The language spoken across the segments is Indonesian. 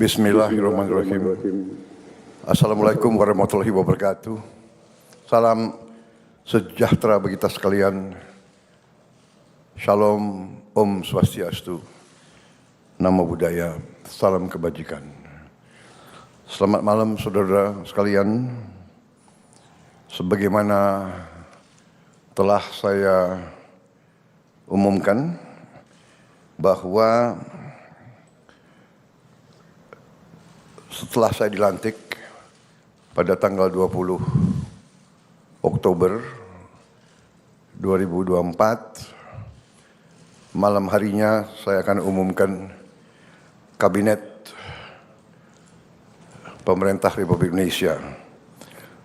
Bismillahirrahmanirrahim. Assalamualaikum warahmatullahi wabarakatuh. Salam sejahtera bagi kita sekalian. Shalom, Om Swastiastu, Namo Buddhaya, salam kebajikan. Selamat malam saudara sekalian. Sebagaimana telah saya umumkan bahwa setelah saya dilantik pada tanggal 20 Oktober 2024, malam harinya saya akan umumkan Kabinet Pemerintah Republik Indonesia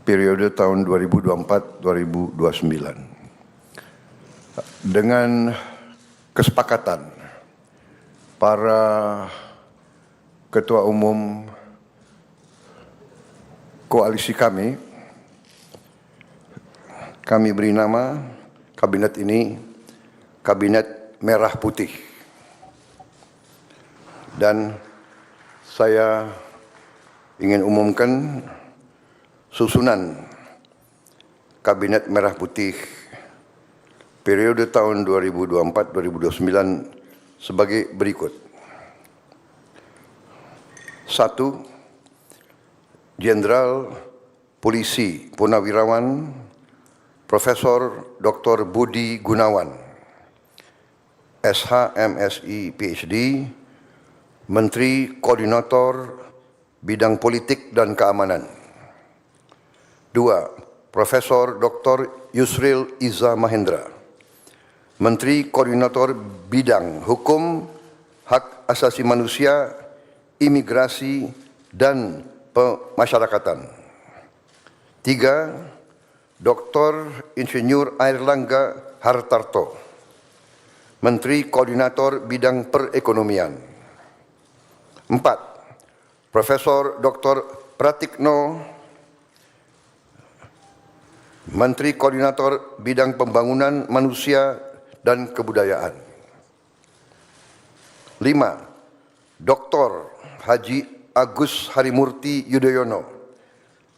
periode tahun 2024-2029 dengan kesepakatan para ketua umum koalisi kami beri nama kabinet ini Kabinet Merah Putih. Dan saya ingin umumkan susunan Kabinet Merah Putih periode tahun 2024-2029 sebagai berikut. 1. Jenderal Polisi Purnawirawan Profesor Dr. Budi Gunawan, SH, MSI, PhD, Menteri Koordinator Bidang Politik dan Keamanan. 2. Profesor Dr. Yusril Iza Mahendra, Menteri Koordinator Bidang Hukum, Hak Asasi Manusia, Imigrasi, dan Pemasyarakatan. 3. Dr. Insinyur Airlangga Hartarto, Menteri Koordinator Bidang Perekonomian. 4. Profesor Dr. Pratikno, Menteri Koordinator Bidang Pembangunan Manusia dan Kebudayaan. 5. Dr. Haji Agus Harimurti Yudhoyono,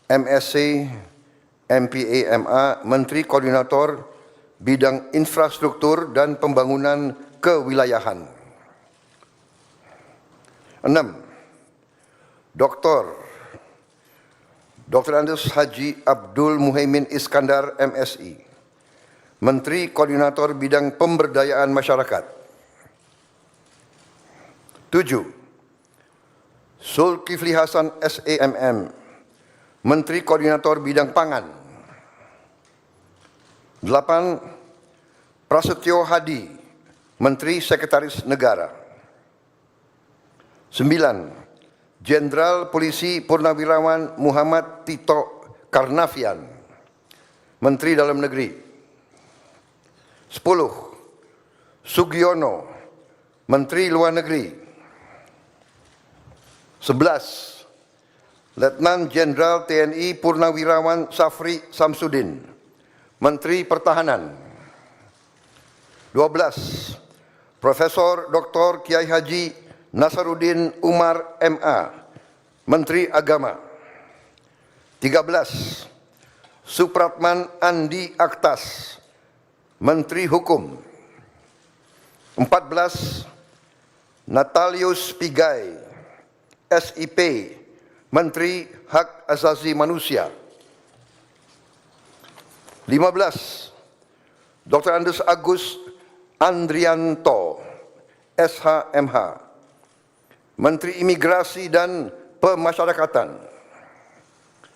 MSc, MPA, MA, Menteri Koordinator Bidang Infrastruktur dan Pembangunan Kewilayahan. 6. Dr. Andes Haji Abdul Muhaimin Iskandar, MSI, Menteri Koordinator Bidang Pemberdayaan Masyarakat. 7. Zulkifli Hasan, SEMM, Menteri Koordinator Bidang Pangan. 8. Prasetyo Hadi, Menteri Sekretaris Negara. 9. Jenderal Polisi Purnawirawan Muhammad Tito Karnavian, Menteri Dalam Negeri. 10. Sugiono, Menteri Luar Negeri. 11. Letnan Jenderal TNI Purnawirawan Safri Samsudin, Menteri Pertahanan. 12. Profesor Dr. Kiai Haji Nasaruddin Umar MA, Menteri Agama. 13. Supratman Andi Aktas, Menteri Hukum. 14. Natalius Pigai, SIP, Menteri Hak Asasi Manusia. 15. Dr. Andes Agus Andrianto, SHMH, Menteri Imigrasi dan Pemasyarakatan.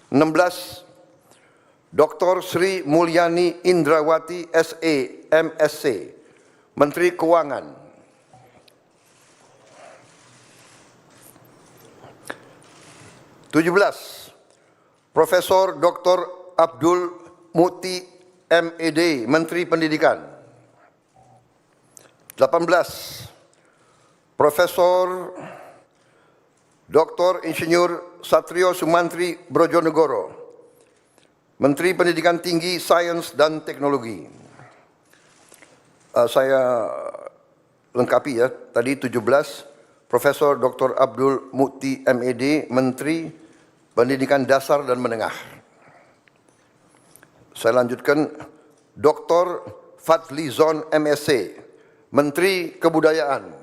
16. Dr. Sri Mulyani Indrawati, SE, MSc, Menteri Keuangan. 17. Profesor Dr. Abdul Muti MED, Menteri Pendidikan. 18. Profesor Dr. Insinyur Satrio Sumantri Brojonegoro, Menteri Pendidikan Tinggi, Sains dan Teknologi. Saya lengkapi ya, tadi 17 Profesor Dr. Abdul Mukti MED, Menteri Pendidikan Dasar dan Menengah. Saya lanjutkan, Dr. Fadlizon MSc, Menteri Kebudayaan.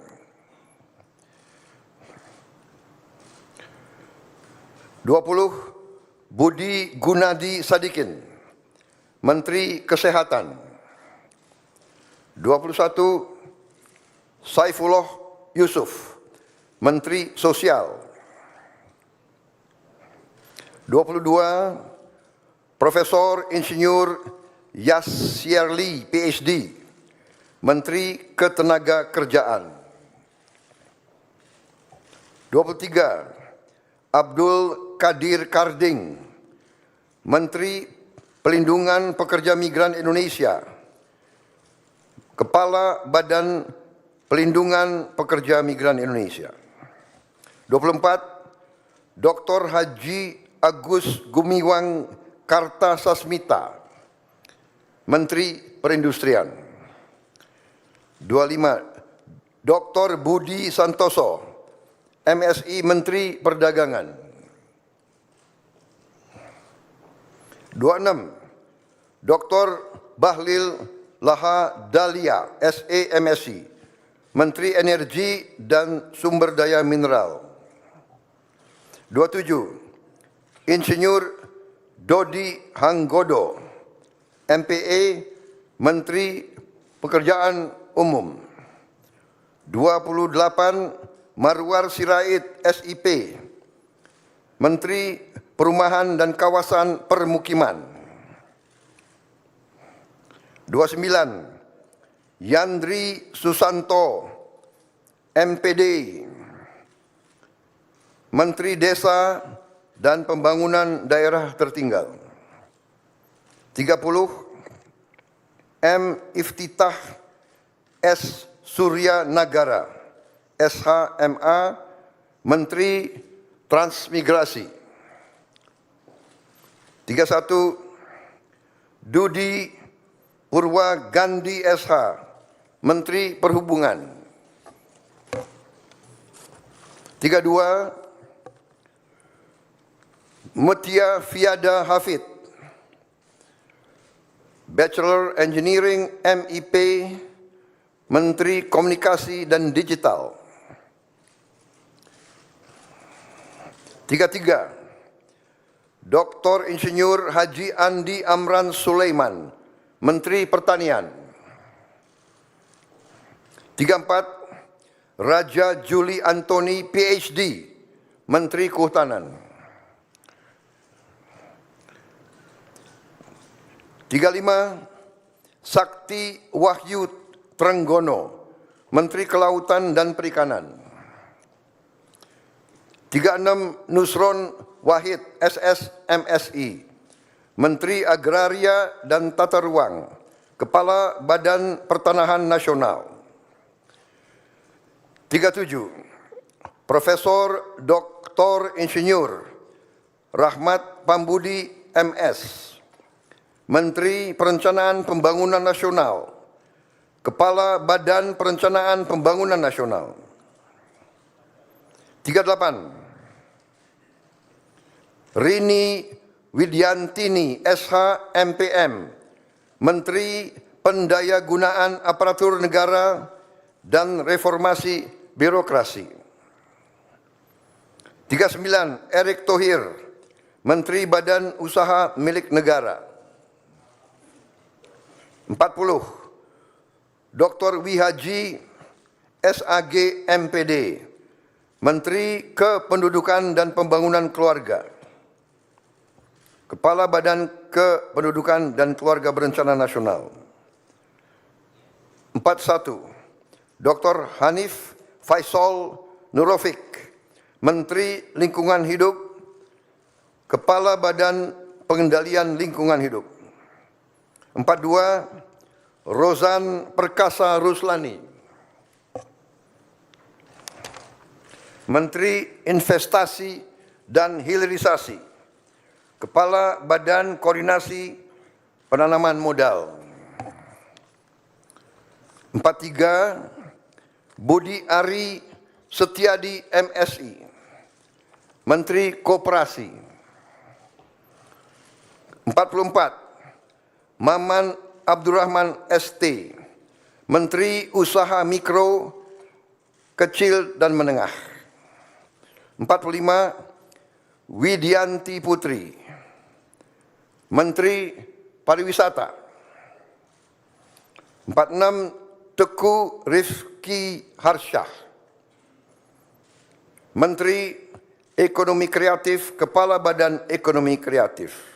Budi Gunadi Sadikin, Menteri Kesehatan. 21, Saifullah Yusuf, Menteri Sosial. 22, Profesor Insinyur Yasyarli, PhD, Menteri Ketenagakerjaan. 23, Abdul Qadir Karding, Menteri Pelindungan Pekerja Migran Indonesia, Kepala Badan Pelindungan Pekerja Migran Indonesia. 24, Dr. Haji Agus Gumiwang Kartasasmita, Menteri Perindustrian. 25, Dr. Budi Santoso, MSI, Menteri Perdagangan. 26, Dr. Bahlil Lahadalia, SE, MSI, Menteri Energi dan Sumber Daya Mineral. 27, Insinyur Dodi Hanggodo, MPA, Menteri Pekerjaan Umum. 28, Marwar Sirait, SIP, Menteri Perumahan dan Kawasan Permukiman. 29, Yandri Susanto, MPD, Menteri Desa dan Pembangunan Daerah Tertinggal. 30, M. Iftitah S. Surya Nagara, SHMA, Menteri Transmigrasi. 31, Dudi Purwa Gandhi SH, Menteri Perhubungan. 32, Mutia Fiada Hafid, Bachelor Engineering MIP, Menteri Komunikasi dan Digital. 33, Dr. Insinyur Haji Andi Amran Sulaiman, Menteri Pertanian. 34, Raja Juli Antoni, PhD, Menteri Kehutanan. 35, Sakti Wahyu Trenggono, Menteri Kelautan dan Perikanan. 36, Nusron Wahid, SS, MSI, Menteri Agraria dan Tata Ruang, Kepala Badan Pertanahan Nasional. 37, Profesor Dr. Insinyur Rahmat Pambudi, MS, Menteri Perencanaan Pembangunan Nasional, Kepala Badan Perencanaan Pembangunan Nasional. 38, Rini Widyantini, SH, MPM, Menteri Pendayagunaan Aparatur Negara dan Reformasi Birokrasi. 39, Erick Thohir, Menteri Badan Usaha Milik Negara. 40, Dr. Wihaji SAG, MPD, Menteri Kependudukan dan Pembangunan Keluarga, Kepala Badan Kependudukan dan Keluarga Berencana Nasional. 41, Dr. Hanif Faisal Nurofik, Menteri Lingkungan Hidup, Kepala Badan Pengendalian Lingkungan Hidup. 42, Rozan Perkasa Ruslani, Menteri Investasi dan Hilirisasi, Kepala Badan Koordinasi Penanaman Modal. 43, Budi Ari Setiadi MSI, Menteri Koperasi. 44, Maman Abdurrahman ST, Menteri Usaha Mikro, Kecil dan Menengah. 45, Widianti Putri, Menteri Pariwisata. 46, Teguh Rifki Harsyah, Menteri Ekonomi Kreatif, Kepala Badan Ekonomi Kreatif.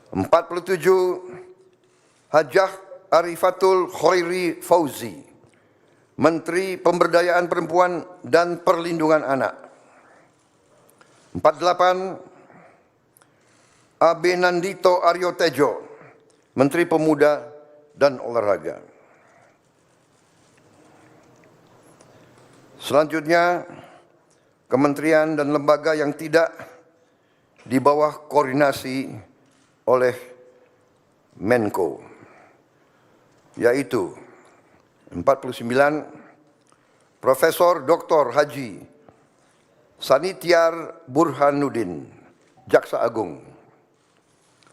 47, Hajah Arifatul Khairi Fauzi, Menteri Pemberdayaan Perempuan dan Perlindungan Anak. 48, Abe Nandito Aryo Tejo, Menteri Pemuda dan Olahraga. Selanjutnya, kementerian dan lembaga yang tidak di bawah koordinasi oleh Menko, yaitu 49, Profesor Dr. Haji Sanitiar Burhanuddin, Jaksa Agung.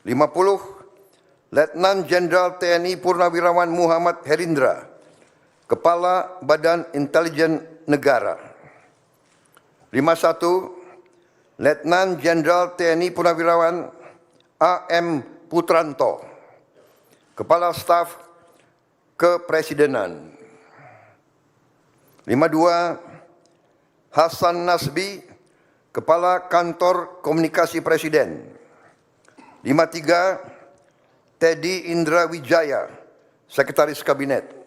50, Letnan Jenderal TNI Purnawirawan Muhammad Herindra, Kepala Badan Intelijen Negara. 51, Letnan Jenderal TNI Purnawirawan AM Putranto, Kepala Staf Kepresidenan. 52, Hasan Nasbi, Kepala Kantor Komunikasi Presiden. 53, Teddy Indra Wijaya, Sekretaris Kabinet.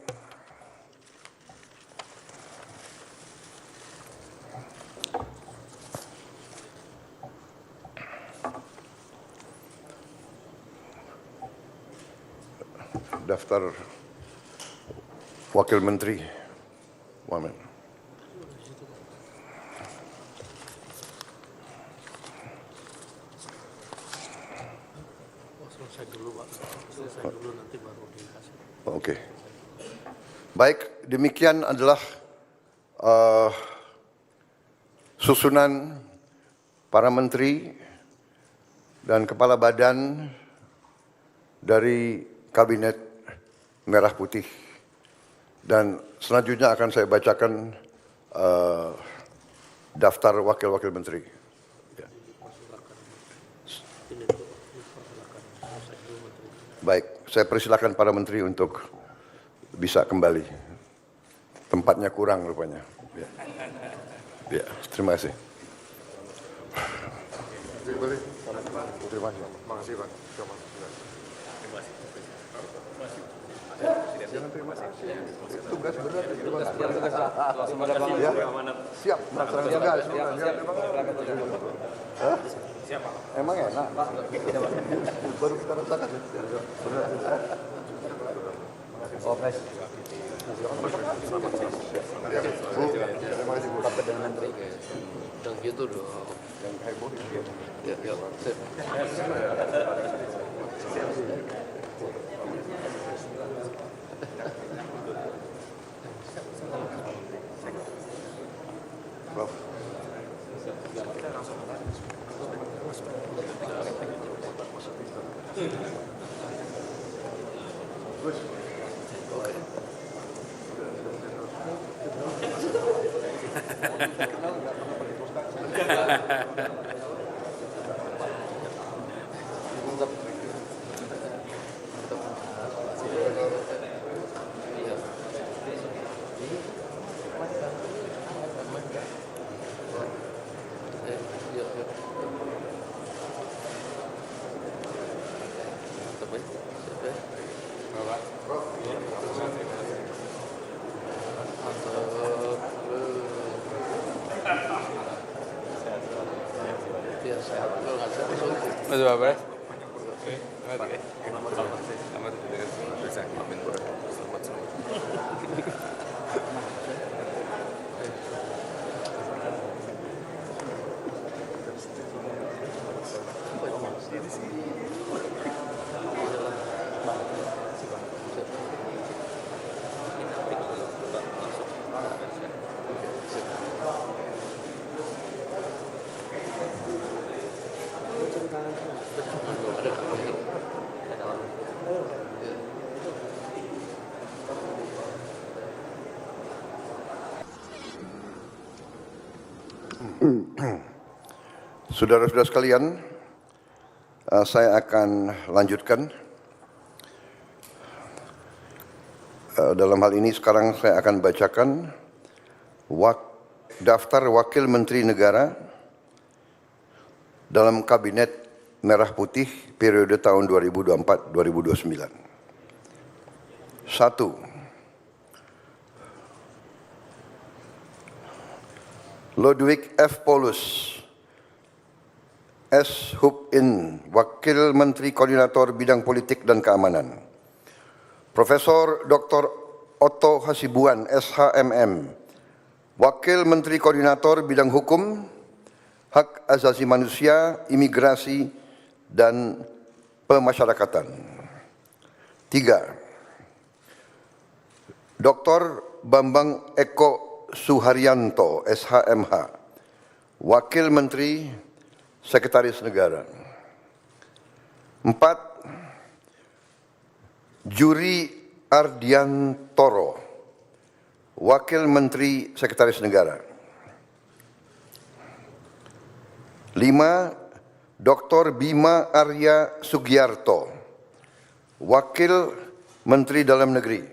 Daftar Wakil Menteri. Wamen. Selesai dulu, Pak. Selesai dulu, nanti baru dikasih. Oke. Baik, demikian adalah susunan para menteri dan kepala badan dari Kabinet Merah Putih. Dan selanjutnya akan saya bacakan daftar wakil-wakil menteri. Ya. Baik, saya persilakan para menteri untuk bisa kembali. Tempatnya kurang rupanya. Ya, ya, terima kasih. Terima kasih. Makasih, Pak. Jangan terima kasih. Tugas berat. Ya. Siap. Melaksanakan tugas. Siap, Pak. Emang enak. Baru kita rasakan. Oke. Terima kasih, Bu. Rapat dengan menteri. Dan gitu dong. Yang heboh. Ya, ya. Prof. Mas Bapak. Saudara-saudara sekalian, saya akan lanjutkan. Dalam hal ini sekarang saya akan bacakan daftar wakil menteri negara dalam Kabinet Merah Putih periode tahun 2024-2029. 1. Ludwig F. Paulus, S. Hub In, Wakil Menteri Koordinator Bidang Politik dan Keamanan. Profesor Dr. Otto Hasibuan, SHMM, Wakil Menteri Koordinator Bidang Hukum, Hak Asasi Manusia, Imigrasi, dan Pemasyarakatan. 3. Dr. Bambang Eko Suharyanto, SHMH, Wakil Menteri Sekretaris Negara. 4. Juri Ardiantoro, Wakil Menteri Sekretaris Negara. 5. Dr. Bima Arya Sugiarto, Wakil Menteri Dalam Negeri.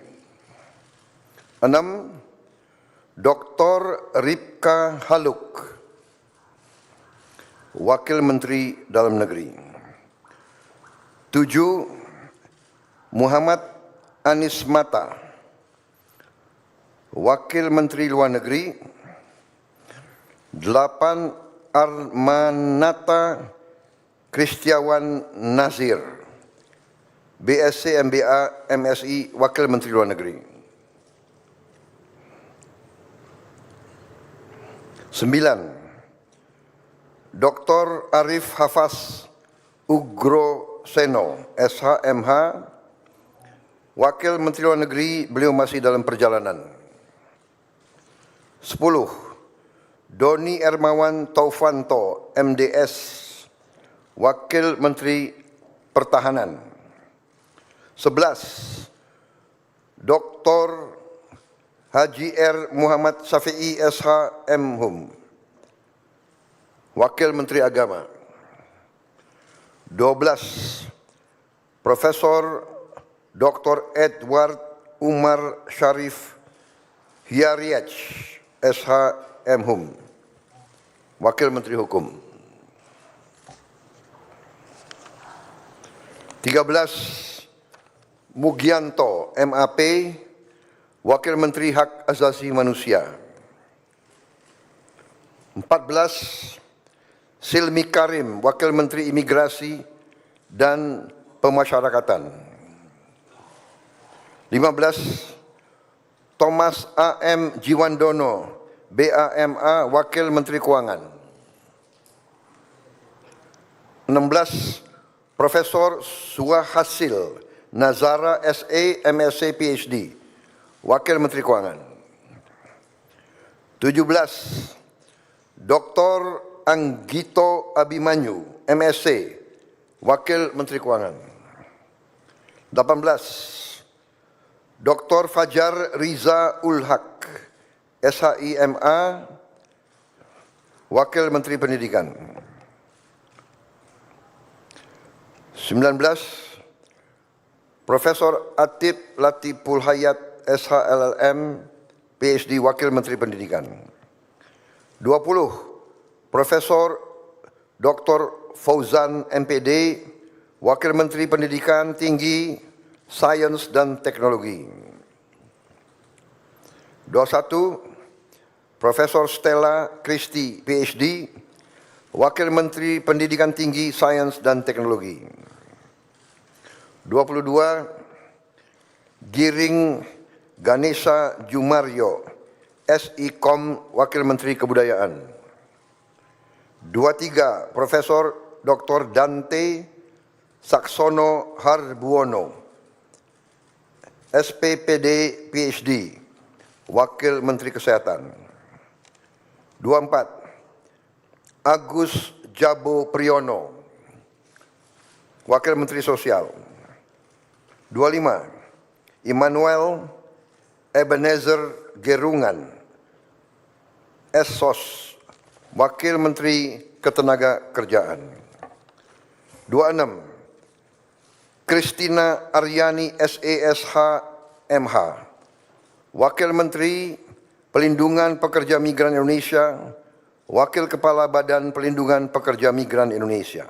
6. Dr. Ripka Haluk, Wakil Menteri Dalam Negeri. 7. Muhammad Anies Mata, Wakil Menteri Luar Negeri. 8. Armanata Kristiawan Nazir, BSc MBA MSI, Wakil Menteri Luar Negeri. 9. Dr. Arif Hafaz Ugro Seno, SHMH, Wakil Menteri Luar Negeri, beliau masih dalam perjalanan. 10. Doni Ermawan Taufanto, MDS, Wakil Menteri Pertahanan. 11. Dr. Haji R. Muhammad Syafi'i, SH Mhum, Wakil Menteri Agama. 12. Profesor Dr. Edward Umar Syarif Hiariach, SH Mhum, Wakil Menteri Hukum. 13. Mugianto, MAP, Wakil Menteri Hak Asasi Manusia. 14. Silmi Karim, Wakil Menteri Imigrasi dan Pemasyarakatan. 15. Thomas A.M. Jiwandono, BAMA, Wakil Menteri Keuangan. 16. Profesor Suhasil Nazara, SE, MSc, PhD, Wakil Menteri Keuangan. 17. Dr. Anggito Abimanyu, MSc, Wakil Menteri Keuangan. 18. Dr. Fajar Riza Ulhaq, SHIMA, Wakil Menteri Pendidikan. 19. Profesor Atib Latiful Hayat, SHLLM, PhD, Wakil Menteri Pendidikan. 20. Profesor Dr. Fauzan, MPD, Wakil Menteri Pendidikan Tinggi, Sains dan Teknologi. 21. Profesor Stella Christie, PhD, Wakil Menteri Pendidikan Tinggi, Sains dan Teknologi. 22. Giring Ganesha Jumaryo, SIKOM, Wakil Menteri Kebudayaan. 23. Profesor Dr. Dante Saksono Harbuono, SPPD, PhD, Wakil Menteri Kesehatan. 24. Agus Jabo Priyono, Wakil Menteri Sosial. 25. Immanuel Ebenezer Gerungan, SSOS, Wakil Menteri Ketenagakerjaan. 26. Christina Aryani SESH MH, Wakil Menteri Pelindungan Pekerja Migran Indonesia, Wakil Kepala Badan Pelindungan Pekerja Migran Indonesia.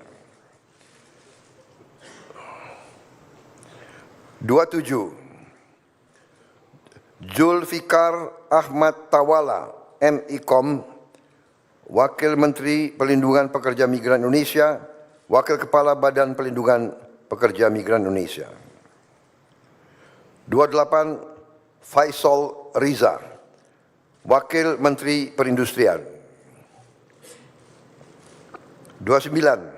27. Zulfikar Ahmad Tawala MIKOM, Wakil Menteri Pelindungan Pekerja Migran Indonesia, Wakil Kepala Badan Pelindungan Pekerja Migran Indonesia. 28. Faisal Riza, Wakil Menteri Perindustrian. 29.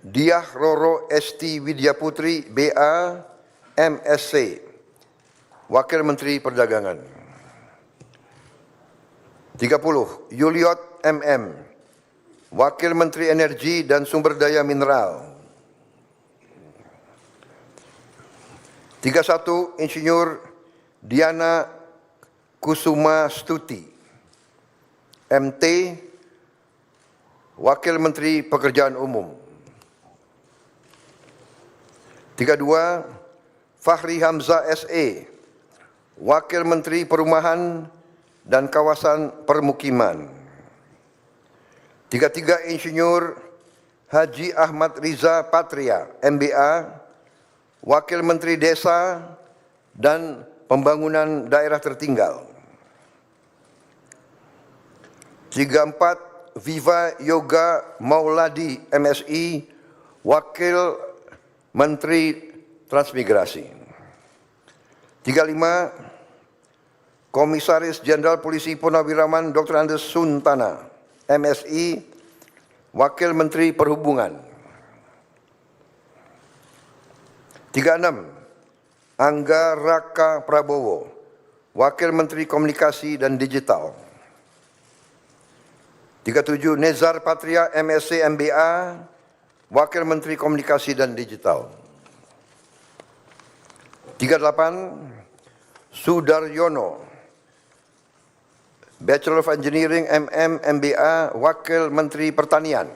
Diah Roro Esti Widyaputri BA MSc, Wakil Menteri Perdagangan. 30. Yuliot MM, Wakil Menteri Energi dan Sumber Daya Mineral. 31. Insinyur Diana Kusuma Stuti, MT, Wakil Menteri Pekerjaan Umum. 32. Fahri Hamzah SE, Wakil Menteri Perumahan dan Kawasan Permukiman. 33. Insinyur Haji Ahmad Riza Patria, MBA, Wakil Menteri Desa dan Pembangunan Daerah Tertinggal. 34. Viva Yoga Mauladi MSI, Wakil Menteri Transmigrasi. 35. Komisaris Jenderal Polisi Purnawiraman Dr. Andes Suntana, MSI, Wakil Menteri Perhubungan. 36. Angga Raka Prabowo, Wakil Menteri Komunikasi dan Digital. 37. Nezar Patria, MSc MBA, Wakil Menteri Komunikasi dan Digital. 38. Sudaryono, Bachelor of Engineering MM MBA, Wakil Menteri Pertanian.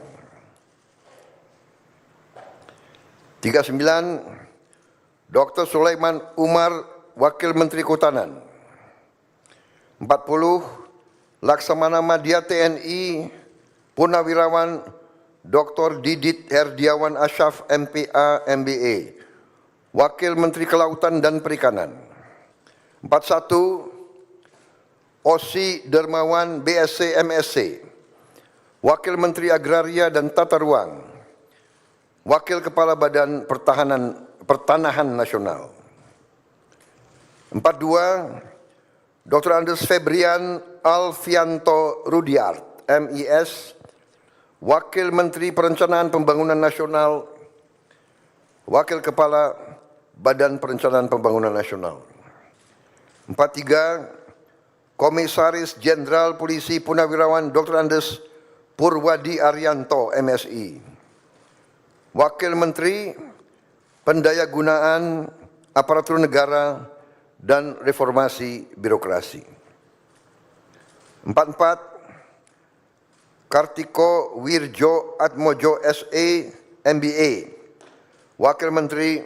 39. Dr. Sulaiman Umar, Wakil Menteri Kehutanan. 40. Laksamana Madya TNI Purnawirawan Dr. Didit Herdiawan Asyaf MPA MBA, Wakil Menteri Kelautan dan Perikanan. 41. Osi Dermawan BSc MSc, Wakil Menteri Agraria dan Tata Ruang, Wakil Kepala Badan Pertanahan Nasional. 42. Dr. Andes Febrian Alfianto Rudiart, MIS, Wakil Menteri Perencanaan Pembangunan Nasional, Wakil Kepala Badan Perencanaan Pembangunan Nasional. 43. Komisaris Jenderal Polisi Purnawirawan Dr. Andes Purwadi Arianto, MSI, Wakil Menteri Pendayagunaan Aparatur Negara dan Reformasi Birokrasi. 44. Kartiko Wirjo Atmojo SE, MBA, Wakil Menteri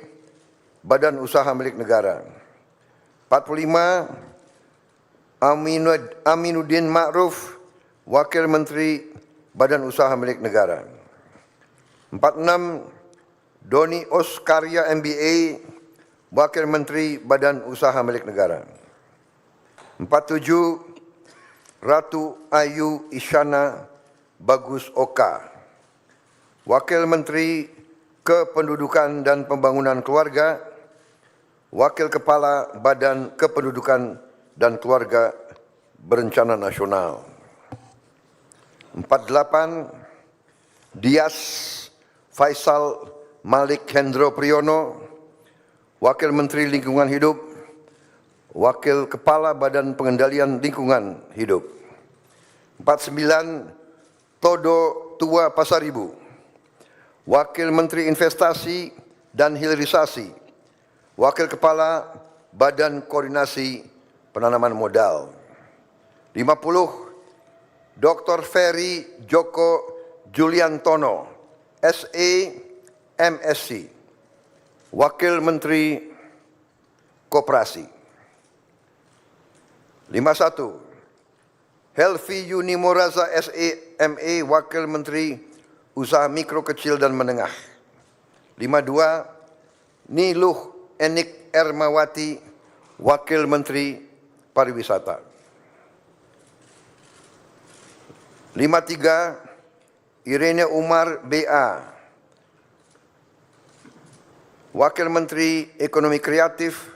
Badan Usaha Milik Negara. 45. Aminuddin Ma'ruf, Wakil Menteri Badan Usaha Milik Negara. 46. Doni Oskaria MBA, Wakil Menteri Badan Usaha Milik Negara. 47. Ratu Ayu Isyana Bagus Oka, Wakil Menteri Kependudukan dan Pembangunan Keluarga, Wakil Kepala Badan Kependudukan dan Keluarga Berencana Nasional. 48. Dias Faisal Malik Hendro Priyono, Wakil Menteri Lingkungan Hidup, Wakil Kepala Badan Pengendalian Lingkungan Hidup. 49. Todo Tua Pasaribu, Wakil Menteri Investasi dan Hilirisasi, Wakil Kepala Badan Koordinasi Penanaman Modal. 50. Dr. Ferry Joko Juliantono, SE, MSc, Wakil Menteri Koperasi. 51. Helvi Yuni Moraza, SE, ME, Wakil Menteri Usaha Mikro, Kecil dan Menengah. 52. Niluh Enik Ermawati, Wakil Menteri Pariwisata. 53. Irene Umar, BA, Wakil Menteri Ekonomi Kreatif,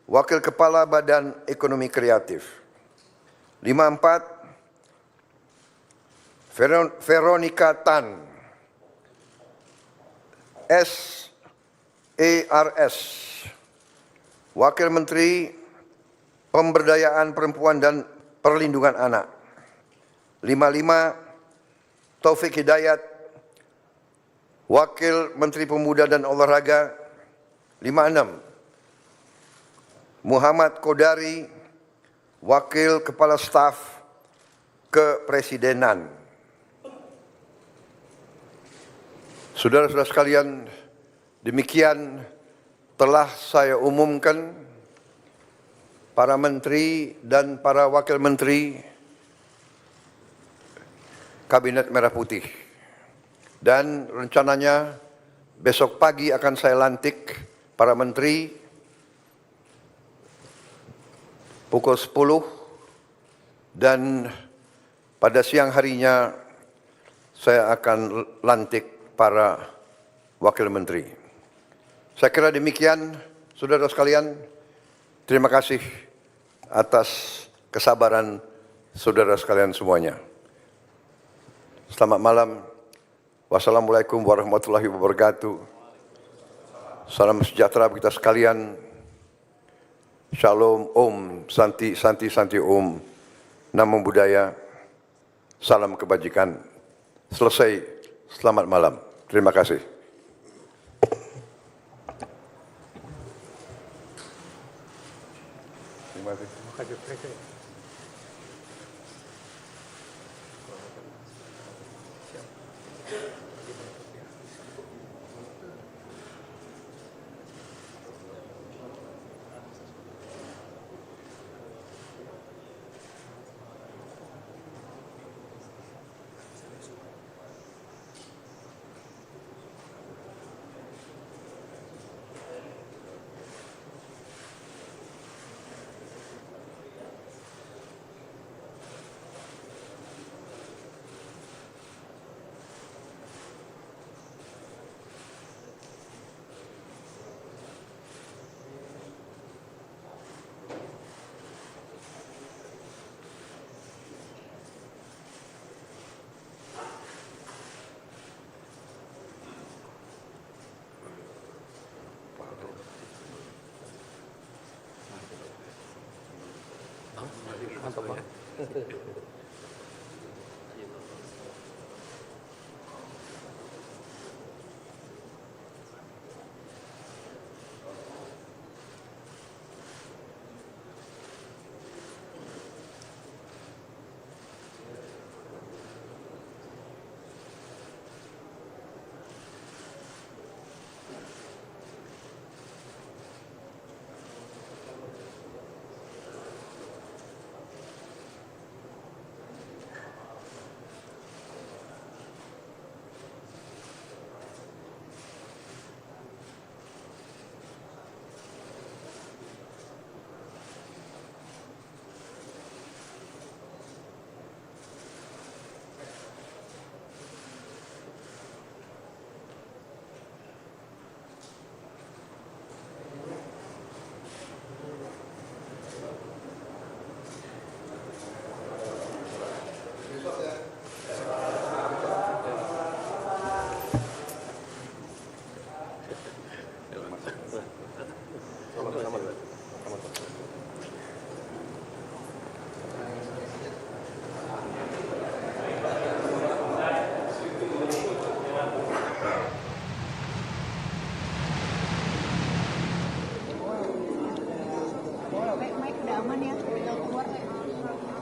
Wakil Kepala Badan Ekonomi Kreatif. 54. Veronica Tan, SERS, Wakil Menteri Pemberdayaan Perempuan dan Perlindungan Anak. 55. Taufik Hidayat, Wakil Menteri Pemuda dan Olahraga. 56. Muhammad Kodari, Wakil Kepala Staf Kepresidenan. Saudara-saudara sekalian, demikian telah saya umumkan para menteri dan para wakil menteri Kabinet Merah Putih. Dan rencananya besok pagi akan saya lantik para menteri pukul 10 dan pada siang harinya saya akan lantik para wakil menteri. Saya kira demikian, saudara sekalian. Terima kasih atas kesabaran saudara sekalian semuanya. Selamat malam. Wassalamualaikum warahmatullahi wabarakatuh. Salam sejahtera bagi kita sekalian. Shalom, Om, Santi, Santi, Santi, Om. Namo Buddhaya. Salam kebajikan. Selesai. Selamat malam. Terima kasih. Terima kasih. Mantap, Pak. Baik, Mike udah aman ya, udah keluar.